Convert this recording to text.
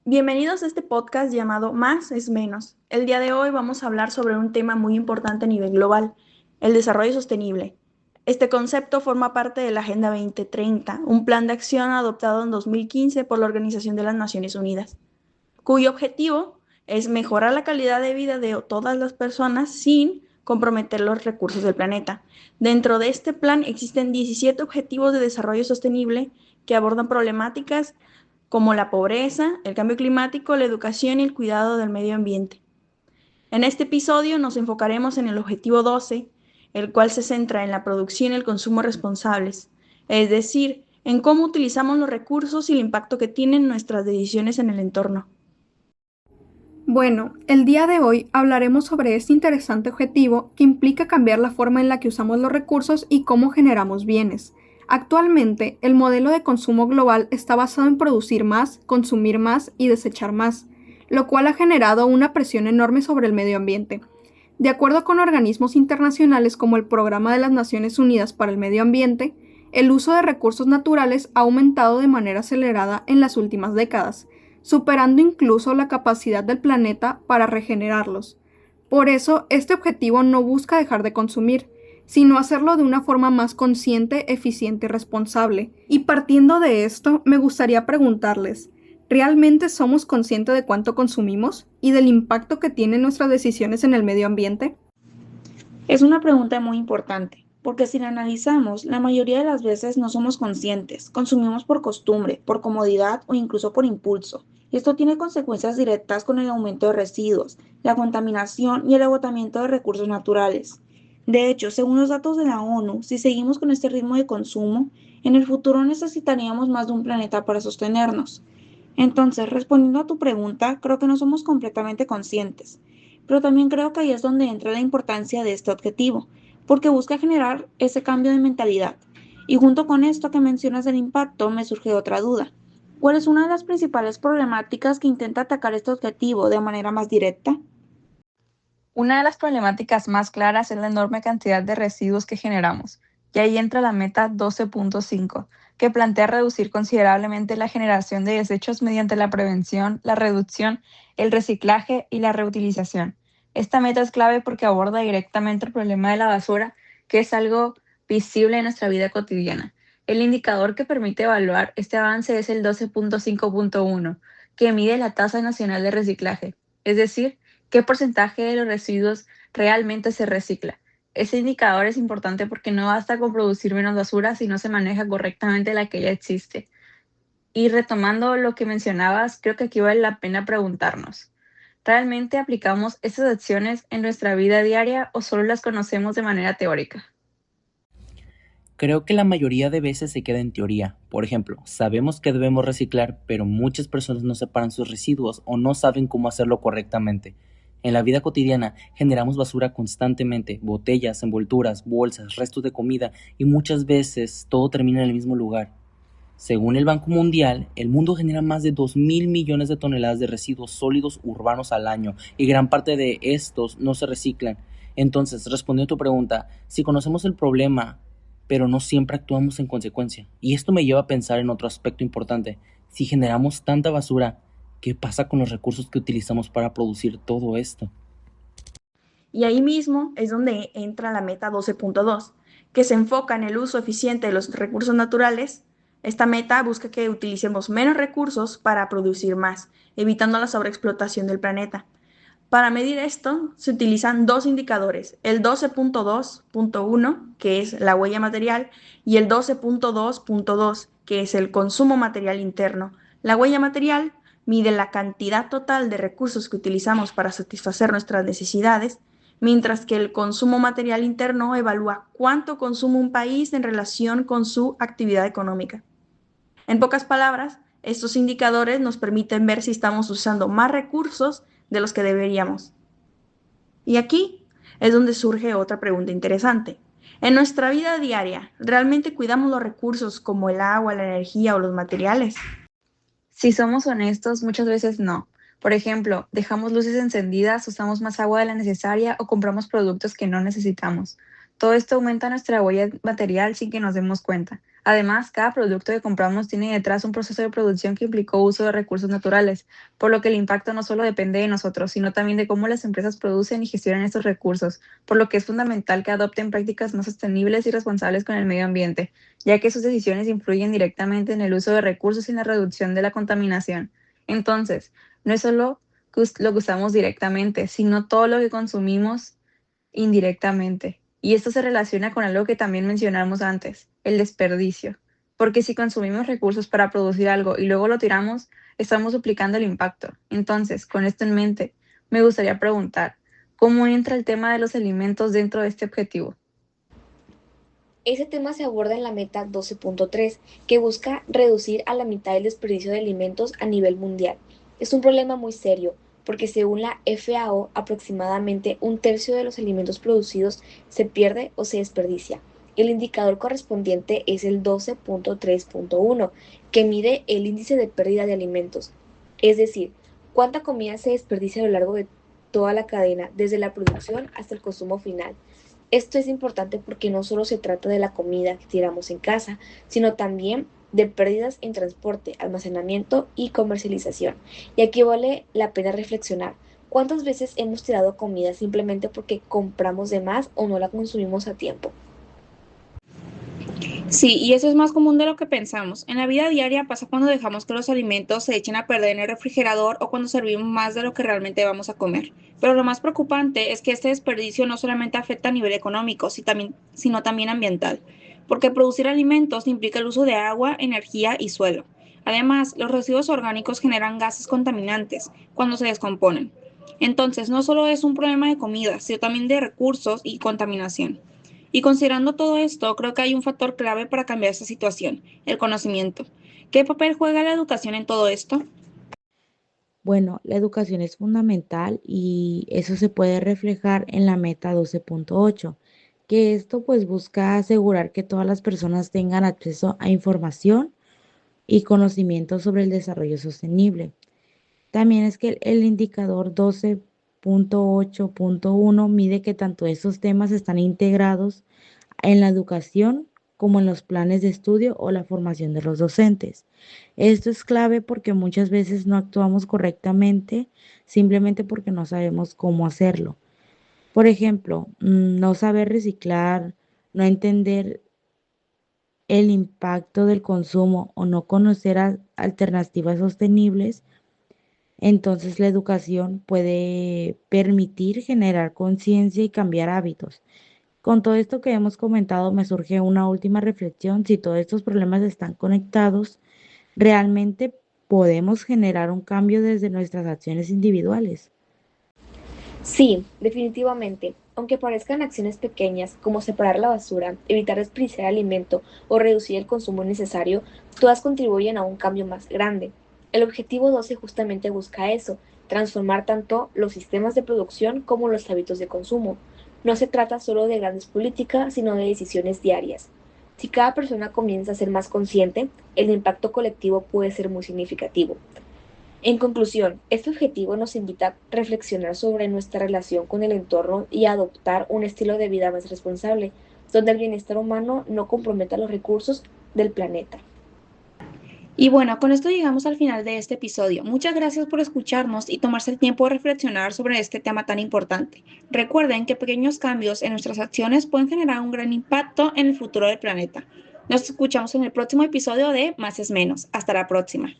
Bienvenidos a este podcast llamado Más es Menos. El día de hoy vamos a hablar sobre un tema muy importante a nivel global, el desarrollo sostenible. Este concepto forma parte de la Agenda 2030, un plan de acción adoptado en 2015 por la Organización de las Naciones Unidas, cuyo objetivo es mejorar la calidad de vida de todas las personas sin comprometer los recursos del planeta. Dentro de este plan existen 17 objetivos de desarrollo sostenible que abordan problemáticas como la pobreza, el cambio climático, la educación y el cuidado del medio ambiente. En este episodio nos enfocaremos en el objetivo 12, el cual se centra en la producción y el consumo responsables, es decir, en cómo utilizamos los recursos y el impacto que tienen nuestras decisiones en el entorno. Bueno, el día de hoy hablaremos sobre este interesante objetivo que implica cambiar la forma en la que usamos los recursos y cómo generamos bienes. Actualmente, el modelo de consumo global está basado en producir más, consumir más y desechar más, lo cual ha generado una presión enorme sobre el medio ambiente. De acuerdo con organismos internacionales como el Programa de las Naciones Unidas para el Medio Ambiente, el uso de recursos naturales ha aumentado de manera acelerada en las últimas décadas, superando incluso la capacidad del planeta para regenerarlos. Por eso, este objetivo no busca dejar de consumir, sino hacerlo de una forma más consciente, eficiente y responsable. Y partiendo de esto, me gustaría preguntarles, ¿realmente somos conscientes de cuánto consumimos y del impacto que tienen nuestras decisiones en el medio ambiente? Es una pregunta muy importante, porque si la analizamos, la mayoría de las veces no somos conscientes, consumimos por costumbre, por comodidad o incluso por impulso. Y esto tiene consecuencias directas con el aumento de residuos, la contaminación y el agotamiento de recursos naturales. De hecho, según los datos de la ONU, si seguimos con este ritmo de consumo, en el futuro necesitaríamos más de un planeta para sostenernos. Entonces, respondiendo a tu pregunta, creo que no somos completamente conscientes, pero también creo que ahí es donde entra la importancia de este objetivo, porque busca generar ese cambio de mentalidad. Y junto con esto que mencionas del impacto, me surge otra duda. ¿Cuál es una de las principales problemáticas que intenta atacar este objetivo de manera más directa? Una de las problemáticas más claras es la enorme cantidad de residuos que generamos, y ahí entra la meta 12.5, que plantea reducir considerablemente la generación de desechos mediante la prevención, la reducción, el reciclaje y la reutilización. Esta meta es clave porque aborda directamente el problema de la basura, que es algo visible en nuestra vida cotidiana. El indicador que permite evaluar este avance es el 12.5.1, que mide la tasa nacional de reciclaje, es decir, qué porcentaje de los residuos realmente se recicla. Ese indicador es importante porque no basta con producir menos basura si no se maneja correctamente la que ya existe. Y retomando lo que mencionabas, creo que aquí vale la pena preguntarnos, ¿realmente aplicamos estas acciones en nuestra vida diaria o solo las conocemos de manera teórica? Creo que la mayoría de veces se queda en teoría. Por ejemplo, sabemos que debemos reciclar, pero muchas personas no separan sus residuos o no saben cómo hacerlo correctamente. En la vida cotidiana generamos basura constantemente, botellas, envolturas, bolsas, restos de comida y muchas veces todo termina en el mismo lugar. Según el Banco Mundial, el mundo genera más de 2.000 millones de toneladas de residuos sólidos urbanos al año y gran parte de estos no se reciclan. Entonces, respondiendo a tu pregunta, si conocemos el problema, pero no siempre actuamos en consecuencia. Y esto me lleva a pensar en otro aspecto importante. Si generamos tanta basura, ¿qué pasa con los recursos que utilizamos para producir todo esto? Y ahí mismo es donde entra la meta 12.2, que se enfoca en el uso eficiente de los recursos naturales. Esta meta busca que utilicemos menos recursos para producir más, evitando la sobreexplotación del planeta. Para medir esto, se utilizan dos indicadores, el 12.2.1, que es la huella material, y el 12.2.2, que es el consumo material interno. La huella material mide la cantidad total de recursos que utilizamos para satisfacer nuestras necesidades, mientras que el consumo material interno evalúa cuánto consume un país en relación con su actividad económica. En pocas palabras, estos indicadores nos permiten ver si estamos usando más recursos de los que deberíamos. Y aquí es donde surge otra pregunta interesante. En nuestra vida diaria, ¿realmente cuidamos los recursos como el agua, la energía o los materiales? Si somos honestos, muchas veces no. Por ejemplo, dejamos luces encendidas, usamos más agua de la necesaria o compramos productos que no necesitamos. Todo esto aumenta nuestra huella material sin que nos demos cuenta. Además, cada producto que compramos tiene detrás un proceso de producción que implicó uso de recursos naturales, por lo que el impacto no solo depende de nosotros, sino también de cómo las empresas producen y gestionan estos recursos, por lo que es fundamental que adopten prácticas más sostenibles y responsables con el medio ambiente, ya que sus decisiones influyen directamente en el uso de recursos y en la reducción de la contaminación. Entonces, no es solo lo que usamos directamente, sino todo lo que consumimos indirectamente. Y esto se relaciona con algo que también mencionamos antes, el desperdicio. Porque si consumimos recursos para producir algo y luego lo tiramos, estamos duplicando el impacto. Entonces, con esto en mente, me gustaría preguntar, ¿cómo entra el tema de los alimentos dentro de este objetivo? Ese tema se aborda en la meta 12.3, que busca reducir a la mitad el desperdicio de alimentos a nivel mundial. Es un problema muy serio, porque según la FAO, aproximadamente un tercio de los alimentos producidos se pierde o se desperdicia. El indicador correspondiente es el 12.3.1, que mide el índice de pérdida de alimentos, es decir, cuánta comida se desperdicia a lo largo de toda la cadena, desde la producción hasta el consumo final. Esto es importante porque no solo se trata de la comida que tiramos en casa, sino también de pérdidas en transporte, almacenamiento y comercialización. Y aquí vale la pena reflexionar. ¿Cuántas veces hemos tirado comida simplemente porque compramos de más o no la consumimos a tiempo? Sí, y eso es más común de lo que pensamos. En la vida diaria pasa cuando dejamos que los alimentos se echen a perder en el refrigerador o cuando servimos más de lo que realmente vamos a comer. Pero lo más preocupante es que este desperdicio no solamente afecta a nivel económico, sino también ambiental, porque producir alimentos implica el uso de agua, energía y suelo. Además, los residuos orgánicos generan gases contaminantes cuando se descomponen. Entonces, no solo es un problema de comida, sino también de recursos y contaminación. Y considerando todo esto, creo que hay un factor clave para cambiar esta situación, el conocimiento. ¿Qué papel juega la educación en todo esto? Bueno, la educación es fundamental y eso se puede reflejar en la meta 12.8, que esto pues busca asegurar que todas las personas tengan acceso a información y conocimiento sobre el desarrollo sostenible. También es que el indicador 12.8.1 mide que tanto estos temas están integrados en la educación como en los planes de estudio o la formación de los docentes. Esto es clave porque muchas veces no actuamos correctamente simplemente porque no sabemos cómo hacerlo. Por ejemplo, no saber reciclar, no entender el impacto del consumo o no conocer alternativas sostenibles. Entonces la educación puede permitir generar conciencia y cambiar hábitos. Con todo esto que hemos comentado, me surge una última reflexión. Si todos estos problemas están conectados, ¿realmente podemos generar un cambio desde nuestras acciones individuales? Sí, definitivamente. Aunque parezcan acciones pequeñas como separar la basura, evitar desperdiciar alimento o reducir el consumo innecesario, todas contribuyen a un cambio más grande. El objetivo 12 justamente busca eso, transformar tanto los sistemas de producción como los hábitos de consumo. No se trata solo de grandes políticas, sino de decisiones diarias. Si cada persona comienza a ser más consciente, el impacto colectivo puede ser muy significativo. En conclusión, este objetivo nos invita a reflexionar sobre nuestra relación con el entorno y a adoptar un estilo de vida más responsable, donde el bienestar humano no comprometa los recursos del planeta. Y bueno, con esto llegamos al final de este episodio. Muchas gracias por escucharnos y tomarse el tiempo de reflexionar sobre este tema tan importante. Recuerden que pequeños cambios en nuestras acciones pueden generar un gran impacto en el futuro del planeta. Nos escuchamos en el próximo episodio de Más es Menos. Hasta la próxima.